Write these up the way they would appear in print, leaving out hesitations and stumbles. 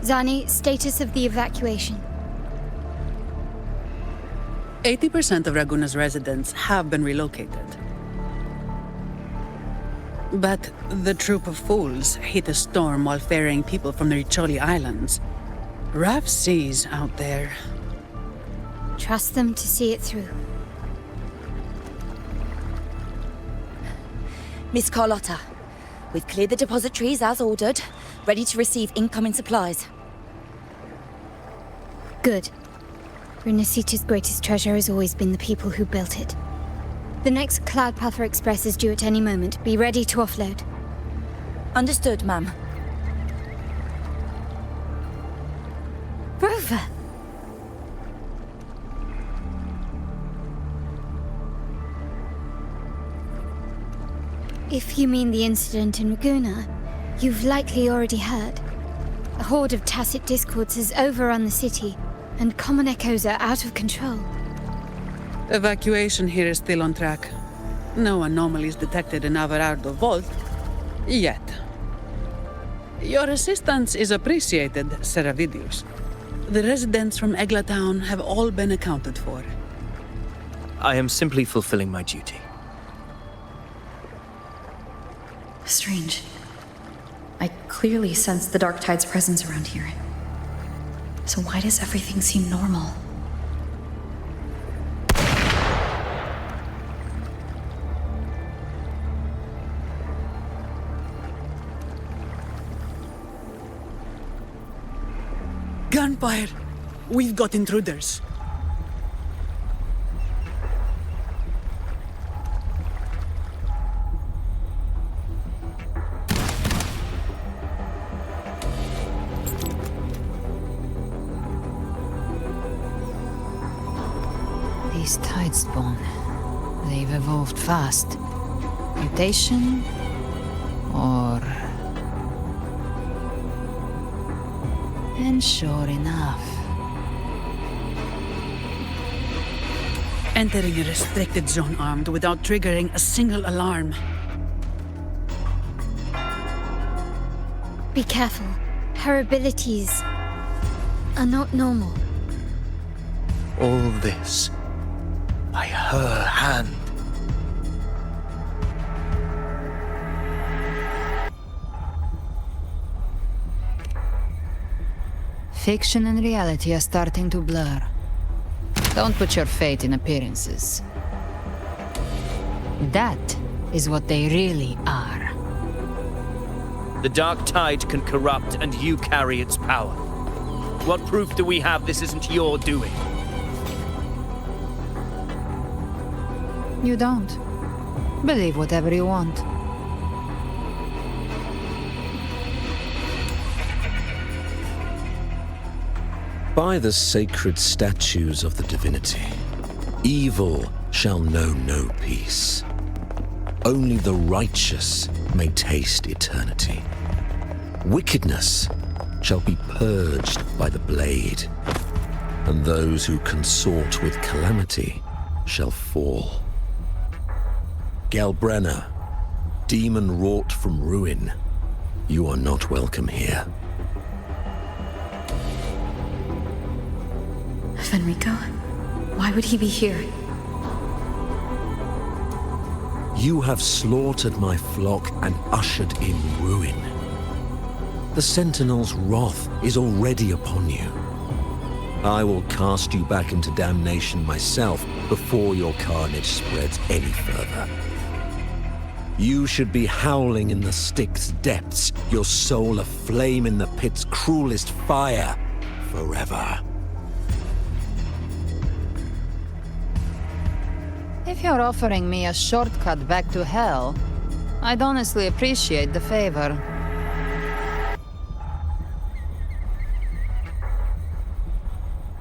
Zani, status of the evacuation. 80% of Raguna's residents have been relocated. But the troop of fools hit a storm while ferrying people from the Riccioli Islands. Rough seas out there. Trust them to see it through. Miss Carlotta, we've cleared the depositories as ordered, ready to receive incoming supplies. Good. Renacita's greatest treasure has always been the people who built it. The next Cloudpather Express is due at any moment. Be ready to offload. Understood, ma'am. Rover! If you mean the incident in Raguna, you've likely already heard. A horde of tacit discords has overrun the city, and common echoes are out of control. Evacuation here is still on track. No anomalies detected in Averardo Vault. Yet. Your assistance is appreciated, Seravidius. The residents from Egla Town have all been accounted for. I am simply fulfilling my duty. Strange. I clearly sense the Dark Tide's presence around here. So why does everything seem normal? Gunfire! We've got intruders. These tide spawn. They've evolved fast. Mutation? Or... And sure enough... Entering a restricted zone armed without triggering a single alarm. Be careful. Her abilities are not normal. All this by her hand. Fiction and reality are starting to blur. Don't put your faith in appearances. That is what they really are. The Dark Tide can corrupt, and you carry its power. What proof do we have this isn't your doing? You don't. Believe whatever you want. By the sacred statues of the divinity, evil shall know no peace. Only the righteous may taste eternity. Wickedness shall be purged by the blade, and those who consort with calamity shall fall. Galbrenna, demon wrought from ruin, you are not welcome here. Fenrico? Why would he be here? You have slaughtered my flock and ushered in ruin. The Sentinel's wrath is already upon you. I will cast you back into damnation myself before your carnage spreads any further. You should be howling in the Styx depths, your soul aflame in the pit's cruelest fire, forever. If you're offering me a shortcut back to hell, I'd honestly appreciate the favor.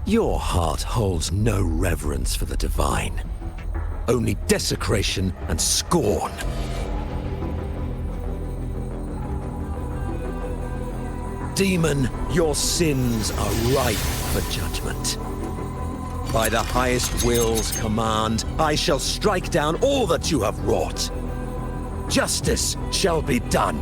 Your heart holds no reverence for the divine. Only desecration and scorn. Demon, your sins are ripe for judgment. By the highest will's command, I shall strike down all that you have wrought. Justice shall be done.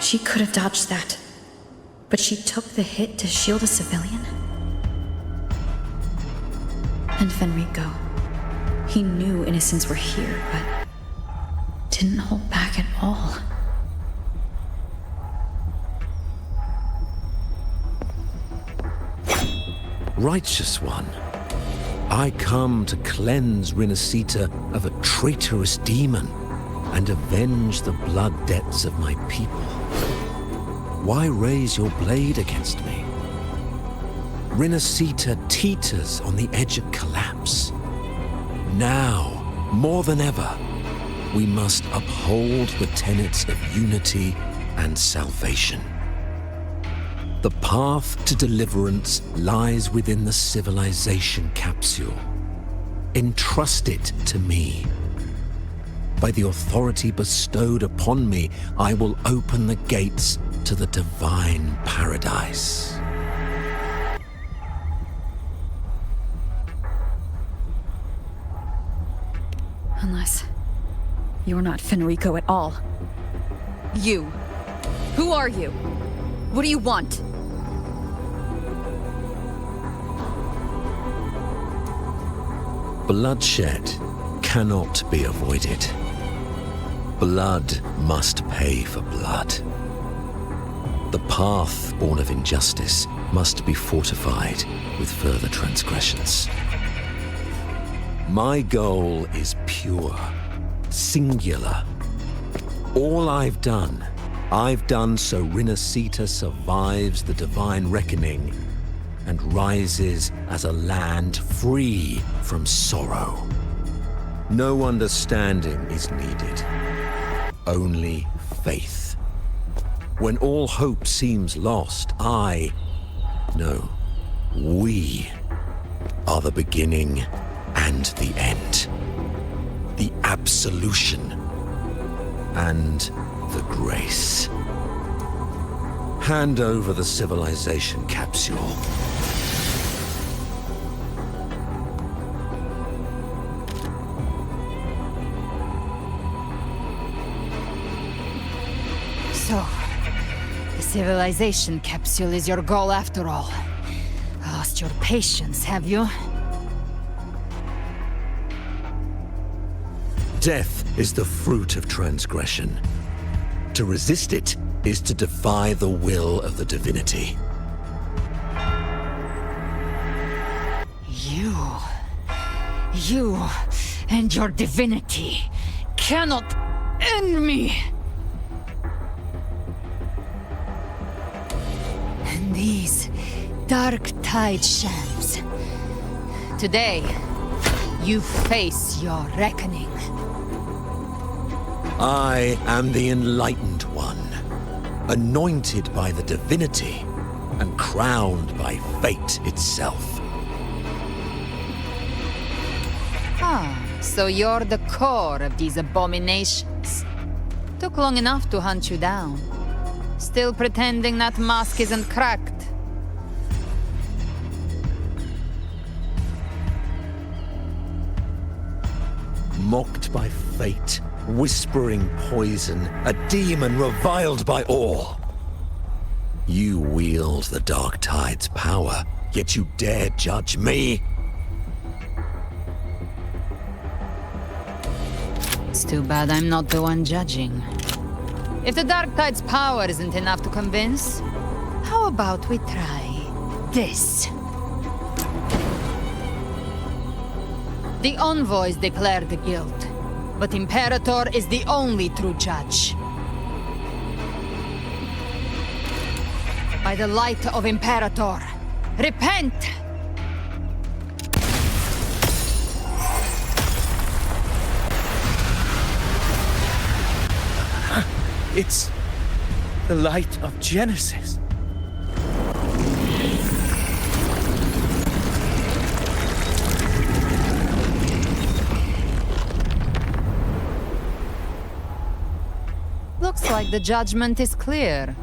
She could have dodged that. But she took the hit to shield a civilian? And Fenrico. He knew innocents were here, but didn't hold back at all. Righteous one, I come to cleanse Rinascita of a traitorous demon and avenge the blood debts of my people. Why raise your blade against me? Rinascita teeters on the edge of collapse. Now, more than ever, we must uphold the tenets of unity and salvation. The path to deliverance lies within the civilization capsule. Entrust it to me. By the authority bestowed upon me, I will open the gates to the divine paradise. Unless you're not Fenrico at all. You. Who are you? What do you want? Bloodshed cannot be avoided. Blood must pay for blood. The path born of injustice must be fortified with further transgressions. My goal is pure, singular. All I've done so Rinascita survives the divine reckoning and rises as a land free from sorrow. No understanding is needed, only faith. When all hope seems lost, we are the beginning and the end. The absolution and the grace. Hand over the civilization capsule. So, the civilization capsule is your goal after all. Lost your patience, have you? Death is the fruit of transgression. To resist it is to defy the will of the divinity. You and your divinity cannot end me! And these dark tide shams. Today, you face your reckoning. I am the enlightened one, anointed by the divinity and crowned by fate itself. So you're the core of these abominations. Took long enough to hunt you down. Still pretending that mask isn't cracked. Mocked by fate, whispering poison, a demon reviled by all. You wield the Dark Tide's power, yet you dare judge me? It's too bad I'm not the one judging. If the Dark Tide's power isn't enough to convince, how about we try this? The envoys declare the guilt, but Imperator is the only true judge. By the light of Imperator, repent! It's the light of Genesis. Looks like the judgment is clear.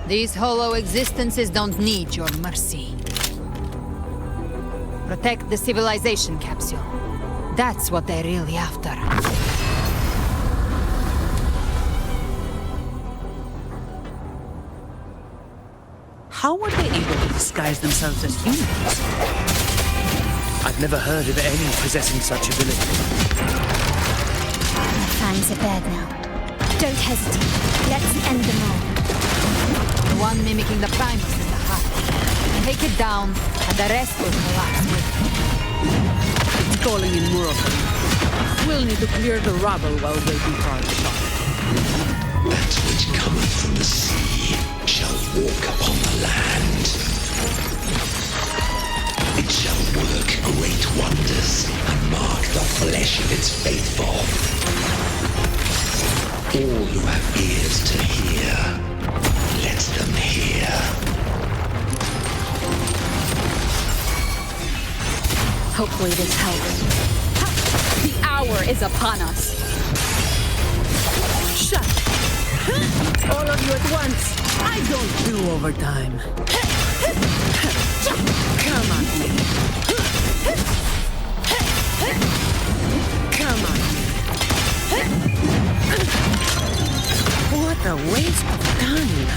These hollow existences don't need your mercy. Protect the civilization capsule. That's what they're really after. How were they able to disguise themselves as humans? I've never heard of any possessing such ability. My fangs are bared now. Don't hesitate. Let's end them all. The one mimicking the Primus is the heart. Take it down, and the rest will collapse with it. It's calling in more of them. We'll need to clear the rubble while they do our shot. That which cometh from the sea shall walk upon the land. It shall work great wonders and mark the flesh of its faithful. All who have ears to hear, let them hear. Hopefully this helps. The hour is upon us. Shut! All of you at once! I don't do overtime. Come on me. Come on me. What a waste of time.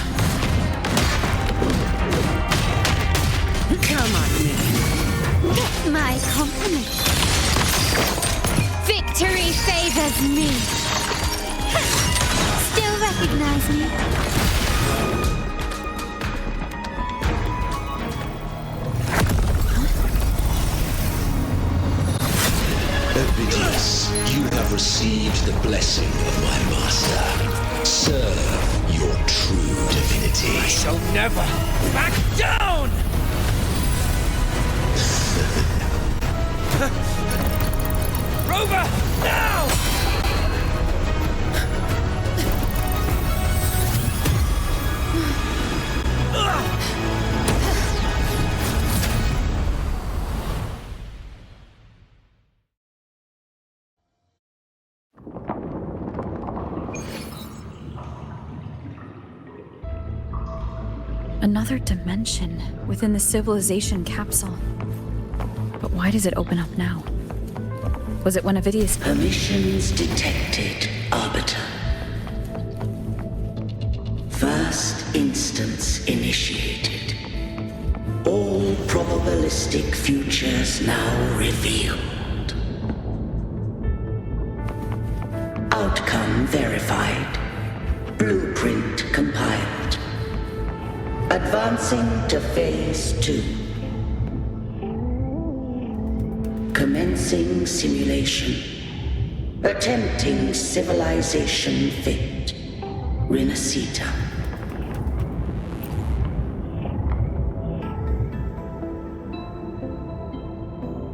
Come on me. My compliment. Victory favors me. Still recognize me? Ovidius, you have received the blessing of my master. Serve your true divinity. I shall never back down! Rover, now! Another dimension within the civilization capsule. But why does it open up now? Was it when Ovidius... Permissions detected, Arbiter. First instance initiated. All probabilistic futures now revealed. Outcome verified. Blueprint compiled. Advancing to Phase 2. Commencing simulation. Attempting civilization fit. Renacita.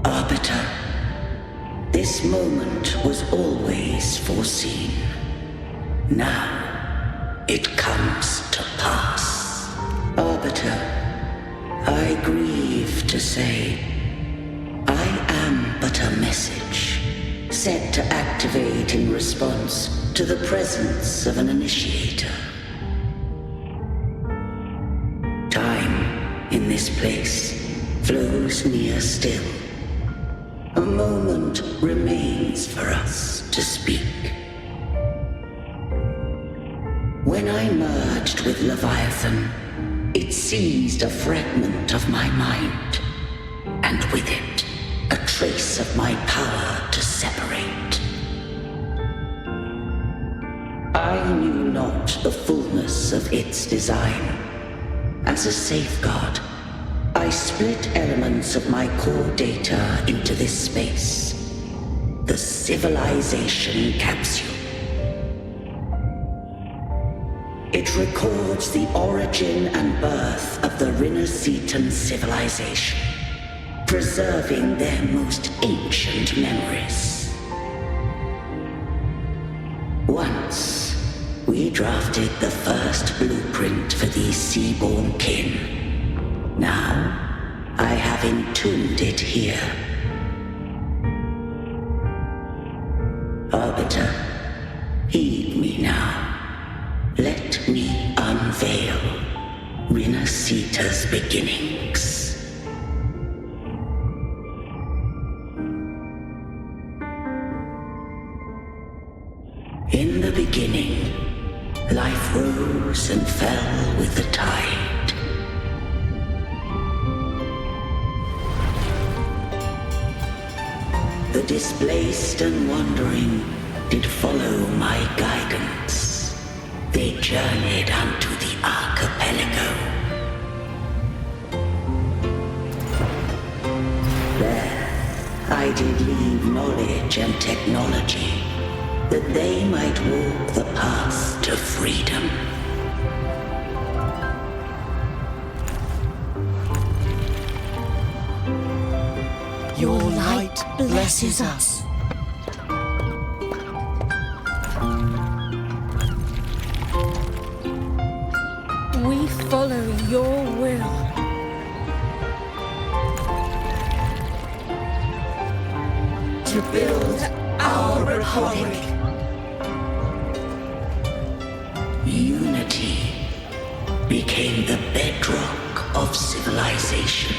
Arbiter. This moment was always foreseen. Now, it comes to pass. Arbiter, I grieve to say, I am but a message, set to activate in response to the presence of an initiator. Time, in this place, flows near still. A moment remains for us to speak. When I merged with Leviathan, it seized a fragment of my mind, and with it, a trace of my power to separate. I knew not the fullness of its design. As a safeguard, I split elements of my core data into this space, the civilization capsule. It records the origin and birth of the Renacetan civilization, preserving their most ancient memories. Once, we drafted the first blueprint for these seaborn kin. Now, I have entombed it here. Arbiter, heed me now. Let me unveil Renacita's beginnings. In the beginning, life rose and fell with the tide. The displaced and wandering did follow my guidance. They journeyed unto the archipelago. There, I did leave knowledge and technology, that they might walk the path to freedom. Your light blesses us. We follow your will. To build our republic. Unity became the bedrock of civilization.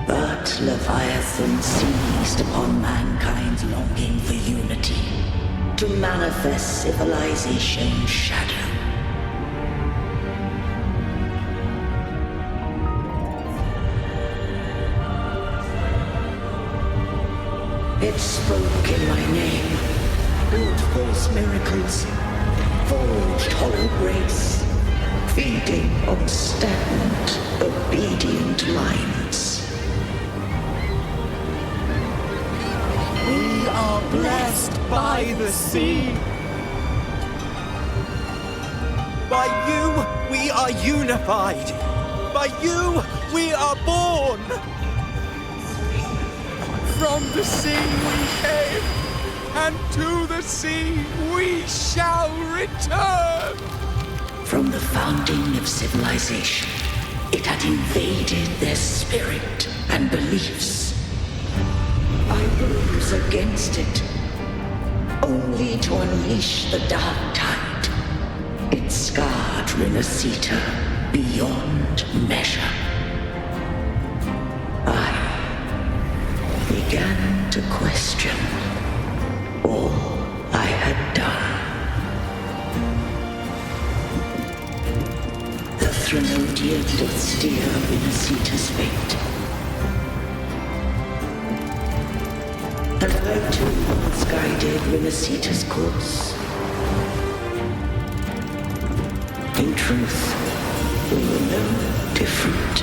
But Leviathan seized upon mankind's longing for unity to manifest civilization's shadow. It spoke in my name, built false miracles, forged hollow grace, feeding on stagnant, obedient minds. We are blessed by the sea. By you, we are unified. By you, we are born. From the sea we came, and to the sea we shall return. From the founding of civilization, it had invaded their spirit and beliefs. I rose against it, only to unleash the dark tide. It scarred Renacita beyond measure. I began to question all I had done. The Threnodian did steer Renacita's fate. And I too once guided Renacita's course. In truth, we were no different.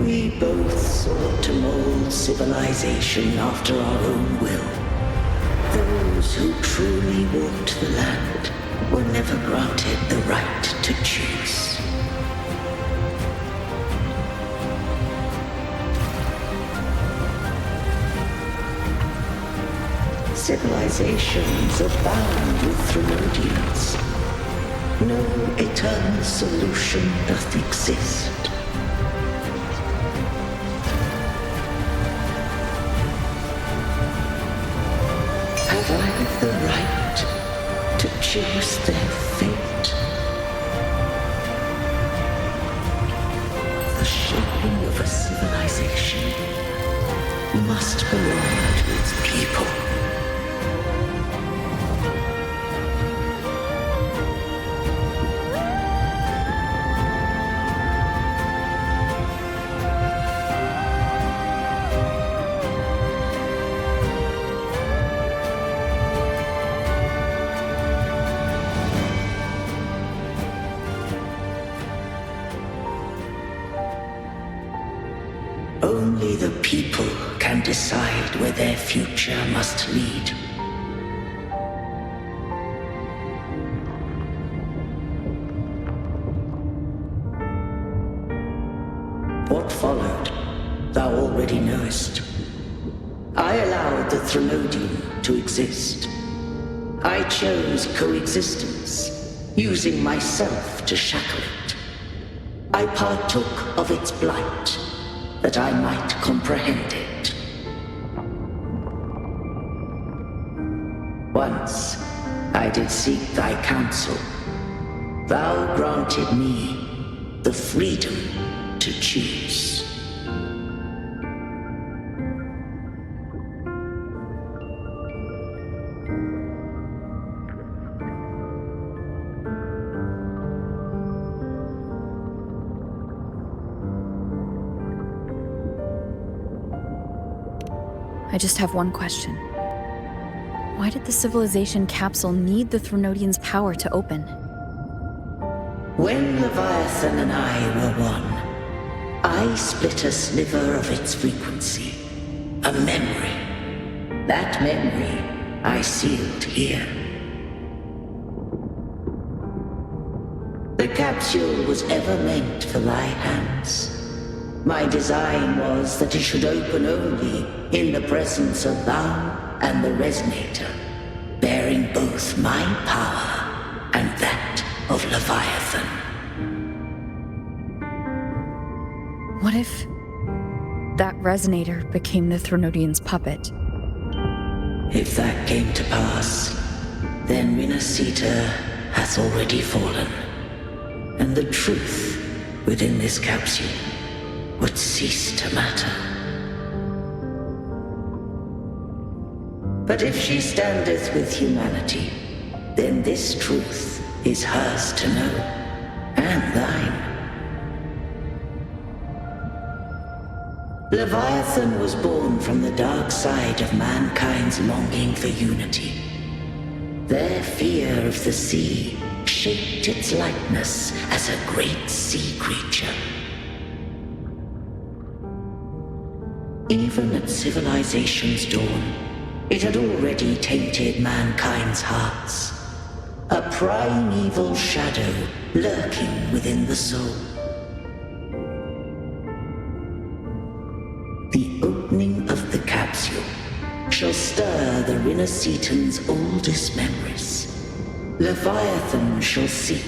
We both sought to mold civilization after our own will. Those who truly walked the land were never granted the right to choose. Civilizations abound with Threnodians. No eternal solution doth exist. Have I the right to choose their fate? The shaping of a civilization must belong to its people. Only the people can decide where their future must lead. What followed, thou already knowest. I allowed the Threnodian to exist. I chose coexistence, using myself to shackle it. I partook of its blight, that I might comprehend it. Once I did seek thy counsel. Thou granted me the freedom to choose. I just have one question. Why did the civilization capsule need the Threnodian's power to open? When Leviathan and I were one, I split a sliver of its frequency. A memory. That memory I sealed here. The capsule was ever meant for thy hands. My design was that it should open only in the presence of thou and the Resonator, bearing both my power and that of Leviathan. What if that Resonator became the Threnodian's puppet? If that came to pass, then Rinasita hath already fallen, and the truth within this capsule would cease to matter. But if she standeth with humanity, then this truth is hers to know, and thine. Leviathan was born from the dark side of mankind's longing for unity. Their fear of the sea shaped its likeness as a great sea creature. Even at civilization's dawn, it had already tainted mankind's hearts. A primeval shadow lurking within the soul. The opening of the capsule shall stir the Rinascitan's oldest memories. Leviathan shall seek,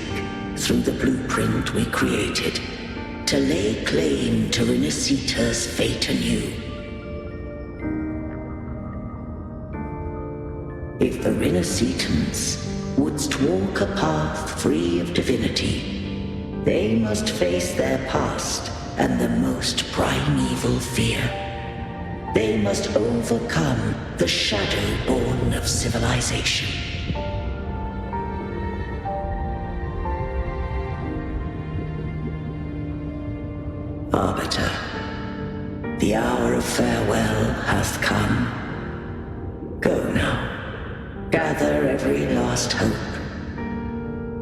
through the blueprint we created, to lay claim to Rinascita's fate anew. If the Rinascitans wouldst walk a path free of divinity, they must face their past and the most primeval fear. They must overcome the shadow born of civilization. Arbiter, the hour of farewell hath come. Go now. Gather every last hope.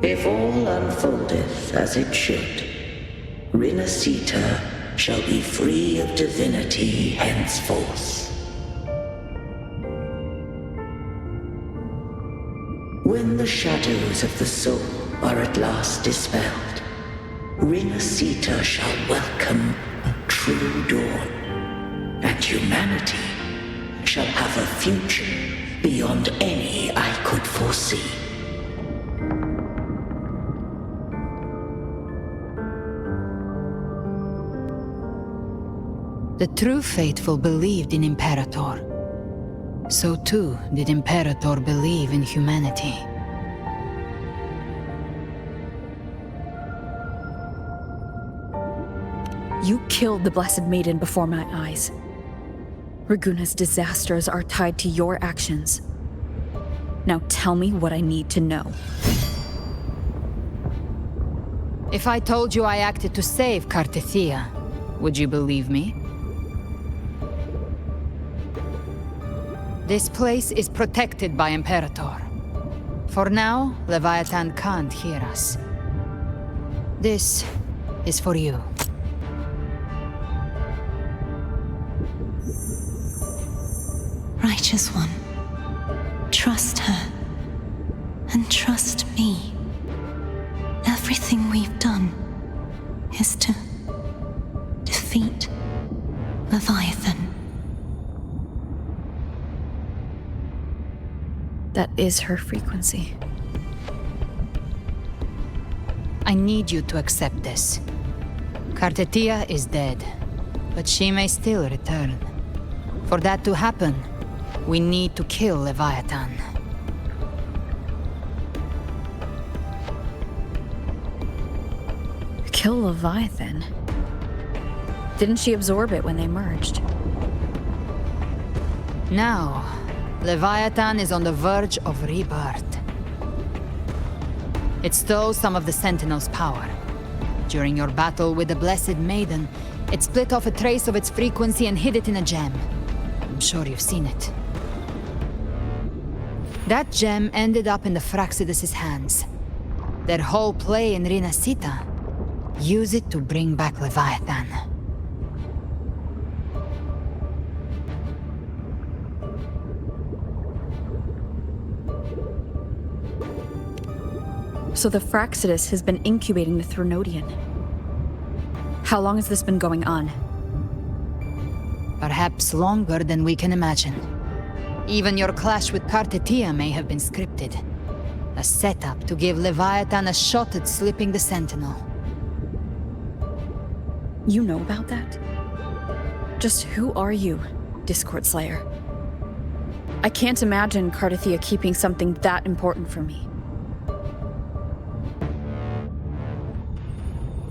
If all unfoldeth as it should, Rinascita shall be free of divinity henceforth. When the shadows of the soul are at last dispelled, Rinascita shall welcome a true dawn, and humanity shall have a future beyond any I could foresee. The true faithful believed in Imperator. So too did Imperator believe in humanity. You killed the Blessed Maiden before my eyes. Raguna's disasters are tied to your actions. Now tell me what I need to know. If I told you I acted to save Cartethia, would you believe me? This place is protected by Imperator. For now, Leviathan can't hear us. This is for you. Righteous One, trust her, and trust me. Everything we've done is to defeat Leviathan. That is her frequency. I need you to accept this. Cartethia is dead, but she may still return. For that to happen, we need to kill Leviathan. Kill Leviathan? Didn't she absorb it when they merged? Now, Leviathan is on the verge of rebirth. It stole some of the Sentinel's power. During your battle with the Blessed Maiden, it split off a trace of its frequency and hid it in a gem. I'm sure you've seen it. That gem ended up in the Fraxidus' hands. Their whole play in Rinasita. Use it to bring back Leviathan. So the Fraxidus has been incubating the Threnodian. How long has this been going on? Perhaps longer than we can imagine. Even your clash with Kartetia may have been scripted. A setup to give Leviathan a shot at slipping the Sentinel. You know about that? Just who are you, Discord Slayer? I can't imagine Kartetia keeping something that important from me.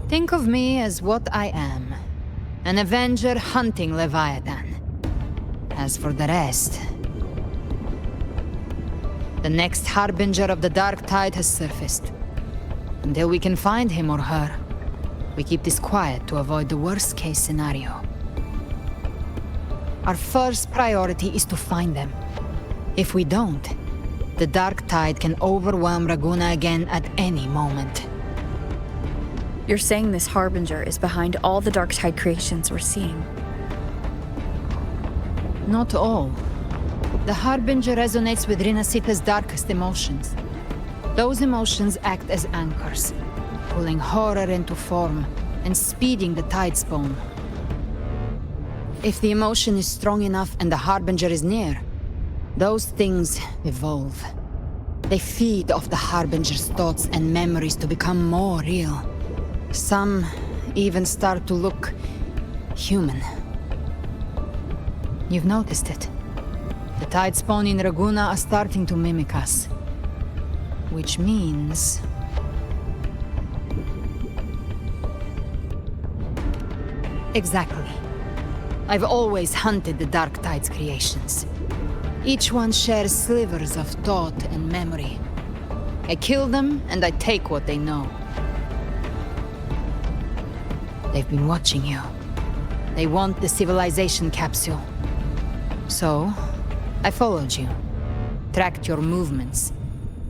Think of me as what I am. An Avenger hunting Leviathan. As for the rest... The next Harbinger of the Dark Tide has surfaced. Until we can find him or her, we keep this quiet to avoid the worst-case scenario. Our first priority is to find them. If we don't, the Dark Tide can overwhelm Raguna again at any moment. You're saying this Harbinger is behind all the Dark Tide creations we're seeing? Not all. The Harbinger resonates with Rinasita's darkest emotions. Those emotions act as anchors, pulling horror into form and speeding the Tidespawn. If the emotion is strong enough and the Harbinger is near, those things evolve. They feed off the Harbinger's thoughts and memories to become more real. Some even start to look human. You've noticed it. The Tidespawn in Raguna are starting to mimic us. Which means... Exactly. I've always hunted the Dark Tide's creations. Each one shares slivers of thought and memory. I kill them, and I take what they know. They've been watching you. They want the civilization capsule. So... I followed you, tracked your movements.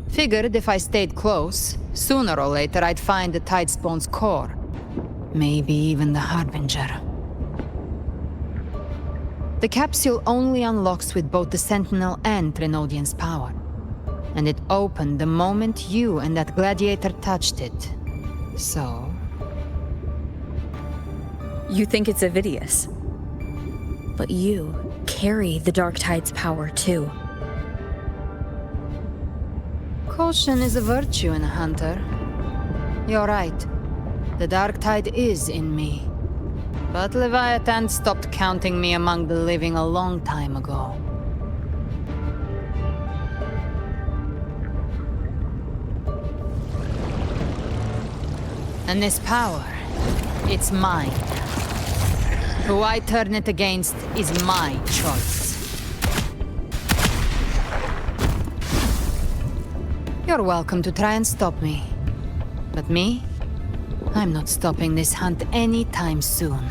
Figured if I stayed close, sooner or later I'd find the Tidespawn's core. Maybe even the Harbinger. The capsule only unlocks with both the Sentinel and Threnodian's power. And it opened the moment you and that gladiator touched it. So... You think it's Avidius. But you carry the Dark Tide's power, too. Caution is a virtue in a hunter. You're right. The Dark Tide is in me. But Leviathan stopped counting me among the living a long time ago. And this power, it's mine. Who I turn it against is my choice. You're welcome to try and stop me. But me? I'm not stopping this hunt anytime soon.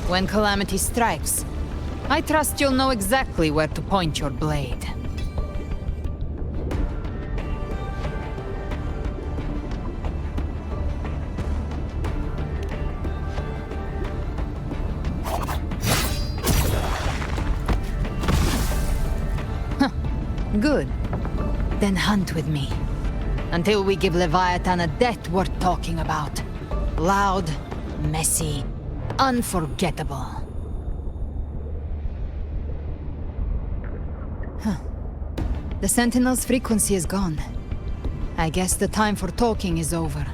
When calamity strikes, I trust you'll know exactly where to point your blade. Good. Then hunt with me. Until we give Leviathan a death worth talking about. Loud, messy, unforgettable. The Sentinel's frequency is gone. I guess the time for talking is over.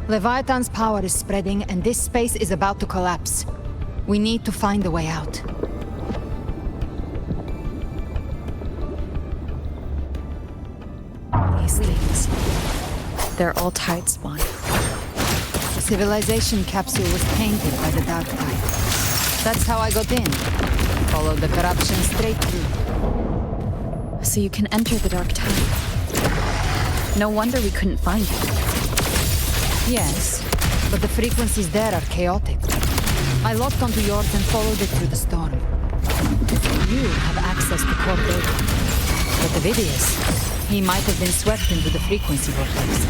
Leviathan's power is spreading and this space is about to collapse. We need to find a way out. These things. They're all Tidespawn. The civilization capsule was painted by the Dark Tide. That's how I got in. Followed the corruption straight through. So you can enter the Dark Tide. No wonder we couldn't find it. Yes, but the frequencies there are chaotic. I locked onto yours and followed it through the storm. You have access to core data. But Ovidius, he might have been swept into the frequency vortex.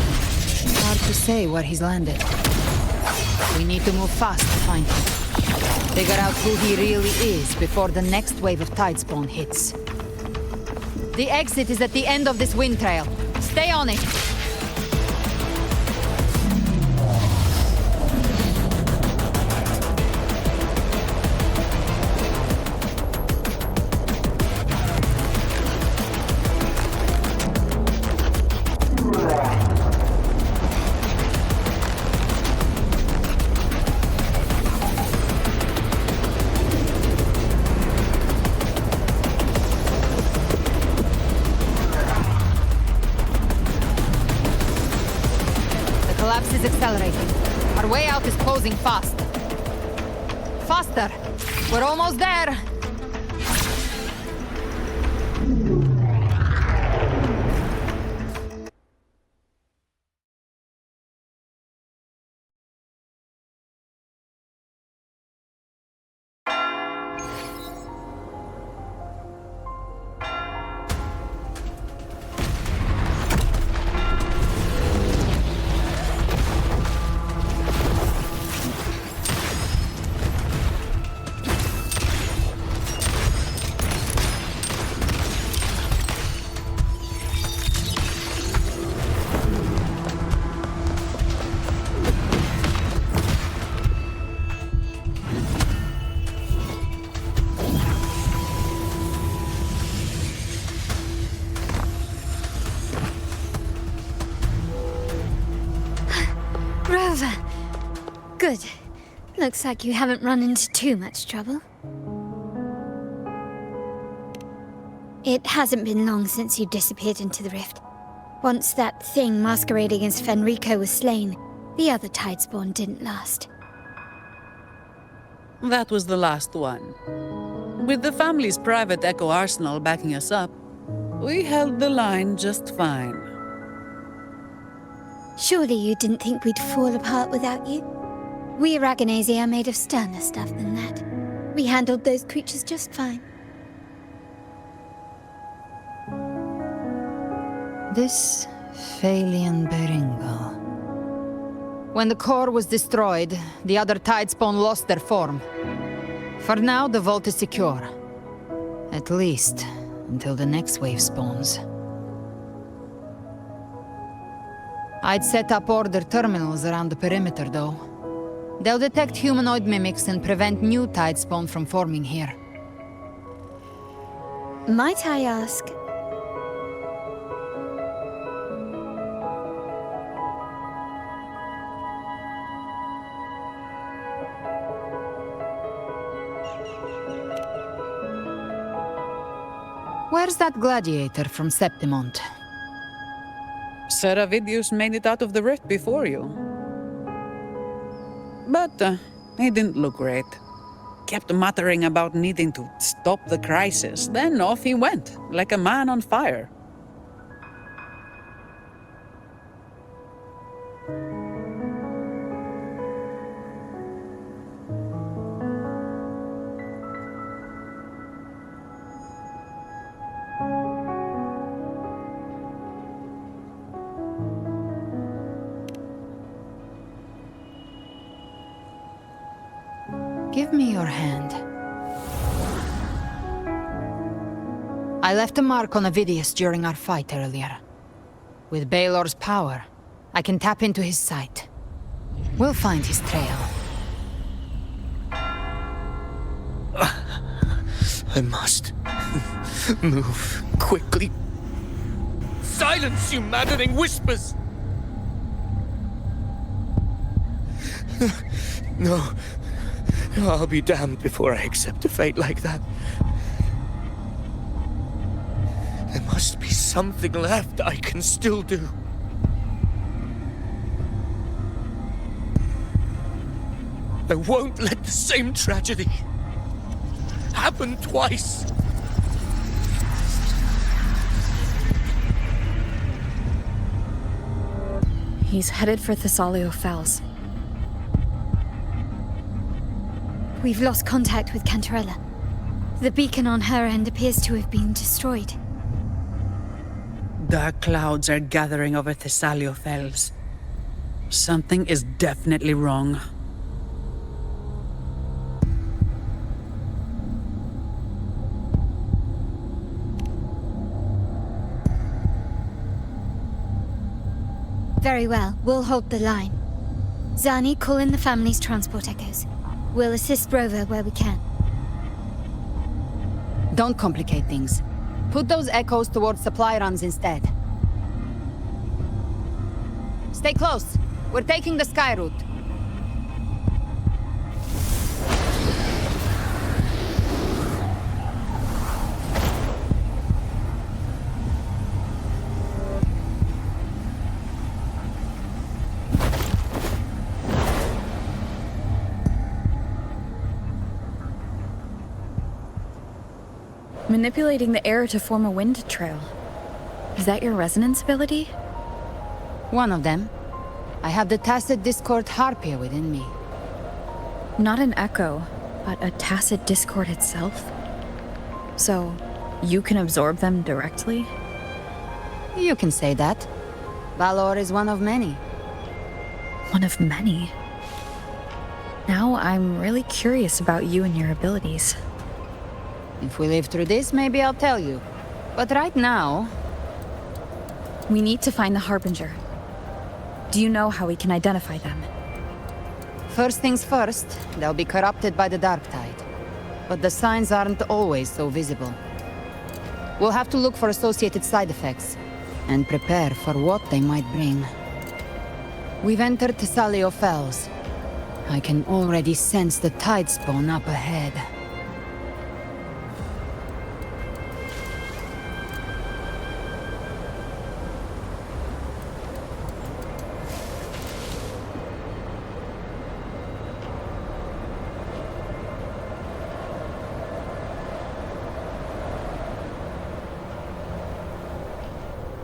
Hard to say where he's landed. We need to move fast to find him. Figure out who he really is before the next wave of tidespawn hits. The exit is at the end of this wind trail. Stay on it! Collapse is accelerating. Our way out is closing fast. Faster! We're almost there! Rover! Good. Looks like you haven't run into too much trouble. It hasn't been long since you disappeared into the rift. Once that thing masquerading as Fenrico was slain, the other tidespawn didn't last. That was the last one. With the family's private Echo arsenal backing us up, we held the line just fine. Surely you didn't think we'd fall apart without you? We Aragonese are made of sterner stuff than that. We handled those creatures just fine. This Phalian Beringal. When the core was destroyed, the other tidespawn lost their form. For now, the vault is secure. At least, until the next wave spawns. I'd set up order terminals around the perimeter, though. They'll detect humanoid mimics and prevent new tidespawn from forming here. Might I ask... Where's that gladiator from Septimont? Seravidius made it out of the rift before you. But he didn't look great. Kept muttering about needing to stop the crisis, then off he went, like a man on fire. Give me your hand. I left a mark on Ovidius during our fight earlier. With Baelor's power, I can tap into his sight. We'll find his trail. I must move quickly. Silence, you maddening whispers! No. I'll be damned before I accept a fate like that. There must be something left I can still do. I won't let the same tragedy happen twice. He's headed for Thessalio Fells. We've lost contact with Cantarella. The beacon on her end appears to have been destroyed. Dark clouds are gathering over Thessalio Fells. Something is definitely wrong. Very well, we'll hold the line. Zani, call in the family's transport echoes. We'll assist Rover where we can. Don't complicate things. Put those echoes towards supply runs instead. Stay close. We're taking the sky route. Manipulating the air to form a wind trail. Is that your resonance ability? One of them. I have the tacit discord harpia within me. Not an echo, but a tacit discord itself? So, you can absorb them directly? You can say that. Valor is one of many. One of many? Now I'm really curious about you and your abilities. If we live through this, maybe I'll tell you. But right now... We need to find the Harbinger. Do you know how we can identify them? First things first, they'll be corrupted by the dark tide. But the signs aren't always so visible. We'll have to look for associated side effects, and prepare for what they might bring. We've entered Thessalio Fells. I can already sense the tide spawn up ahead.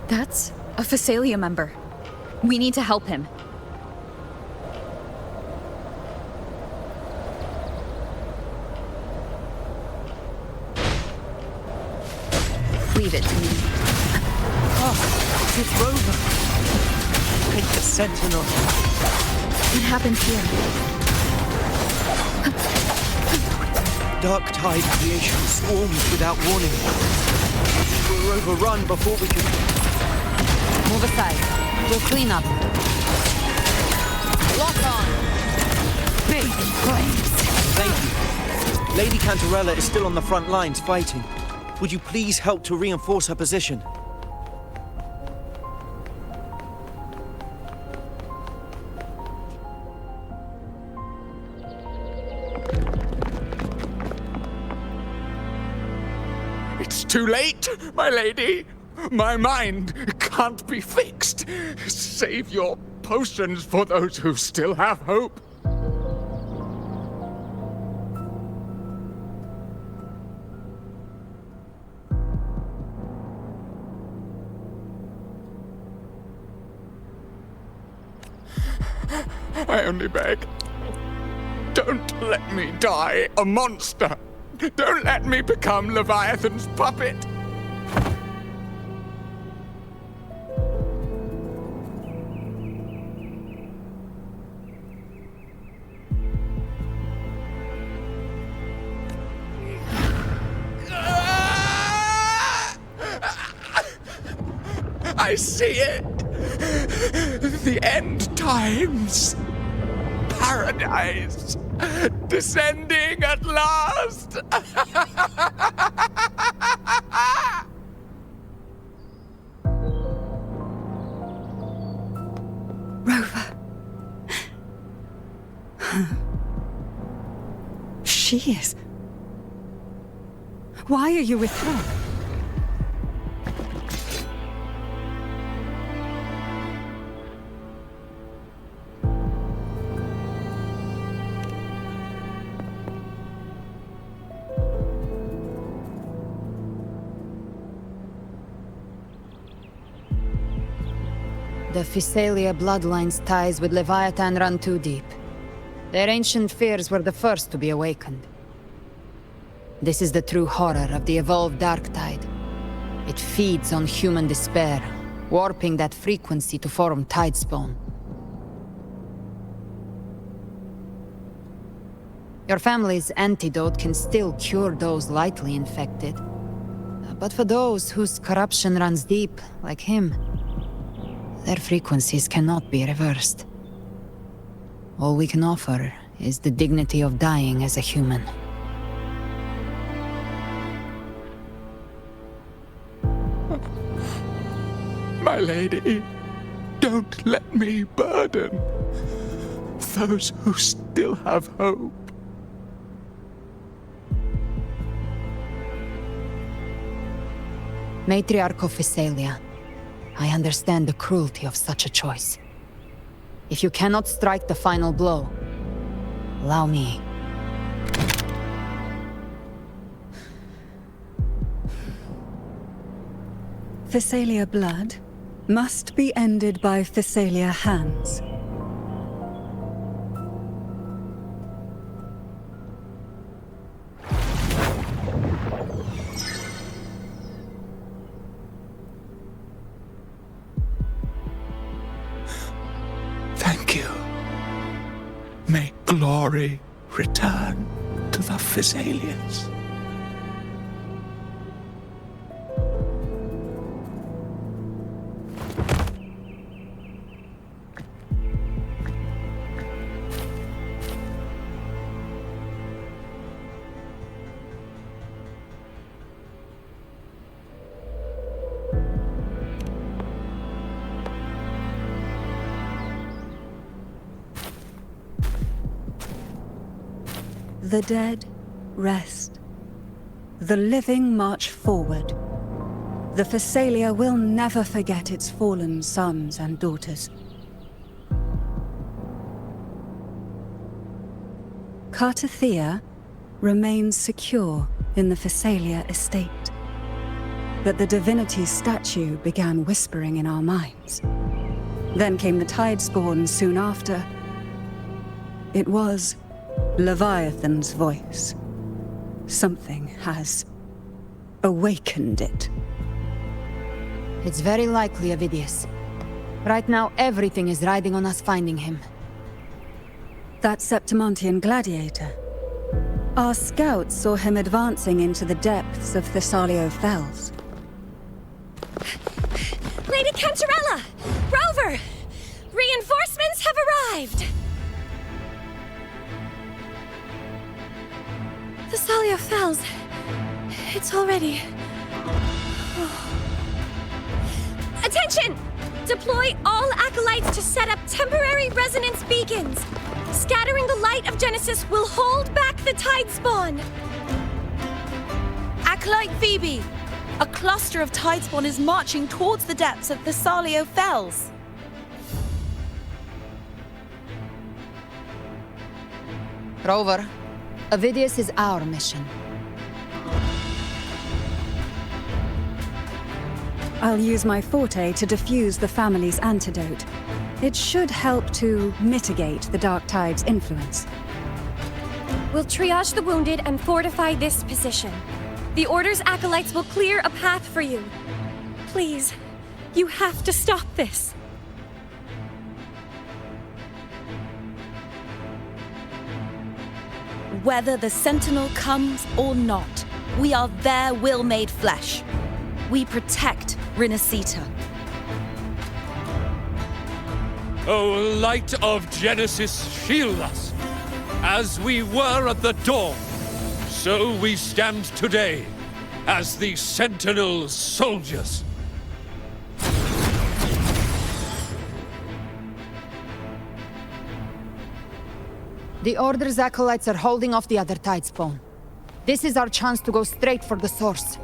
That's a Phasalia member. We need to help him. Leave it to me. Oh, it's Rover. Take the Sentinel. What happens here? Dark tide creation swarms without warning. We'll overrun before we can... Move aside. We'll clean up. Lock on! Big flames! Thank you. Lady Cantarella is still on the front lines fighting. Would you please help to reinforce her position? It's too late, my lady. My mind can't be fixed. Save your potions for those who still have hope. I only beg. Don't let me die a monster. Don't let me become Leviathan's puppet. I see it. The end times. Paradise. Descending at last. Rover. She is. Why are you with her? The Phasalia bloodline's ties with Leviathan run too deep. Their ancient fears were the first to be awakened. This is the true horror of the evolved Dark Tide. It feeds on human despair, warping that frequency to form Tidespawn. Your family's antidote can still cure those lightly infected. But for those whose corruption runs deep, like him, their frequencies cannot be reversed. All we can offer is the dignity of dying as a human. My lady, don't let me burden those who still have hope. Matriarch of Physalia, I understand the cruelty of such a choice. If you cannot strike the final blow, allow me. Physalia blood must be ended by Physalia hands. Thank you. May glory return to the Physalians. The dead rest. The living march forward. The Physalia will never forget its fallen sons and daughters. Cartathea remains secure in the Physalia estate. But the divinity's statue began whispering in our minds. Then came the Tidespawn soon after. It was Leviathan's voice. Something has awakened it. It's very likely, Avidius. Right now, everything is riding on us finding him. That Septimontian gladiator. Our scouts saw him advancing into the depths of Thessalio Fells. Lady Cantarella! Rover! Reinforcements have arrived! Thessalio Fells. It's already... Attention! Deploy all acolytes to set up temporary resonance beacons. Scattering the light of Genesis will hold back the Tidespawn. Acolyte Phoebe! A cluster of Tidespawn is marching towards the depths of Thessalio Fells. Rover, Avidius is our mission. I'll use my forte to defuse the family's antidote. It should help to mitigate the Dark Tide's influence. We'll triage the wounded and fortify this position. The Order's acolytes will clear a path for you. Please, you have to stop this. Whether the Sentinel comes or not, we are their will made flesh. We protect Rinasita. O light of Genesis, shield us. As we were at the dawn, so we stand today as the Sentinel soldiers. The Order's acolytes are holding off the other Tidespawn. This is our chance to go straight for the source.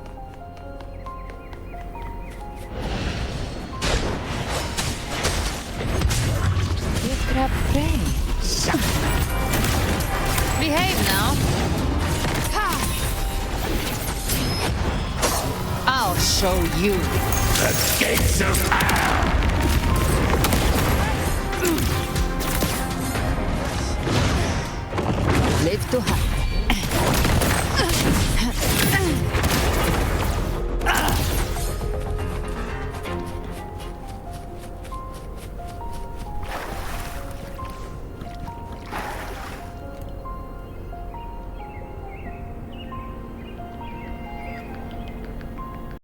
Behave now. I'll show you. The gates of hell! safe to have.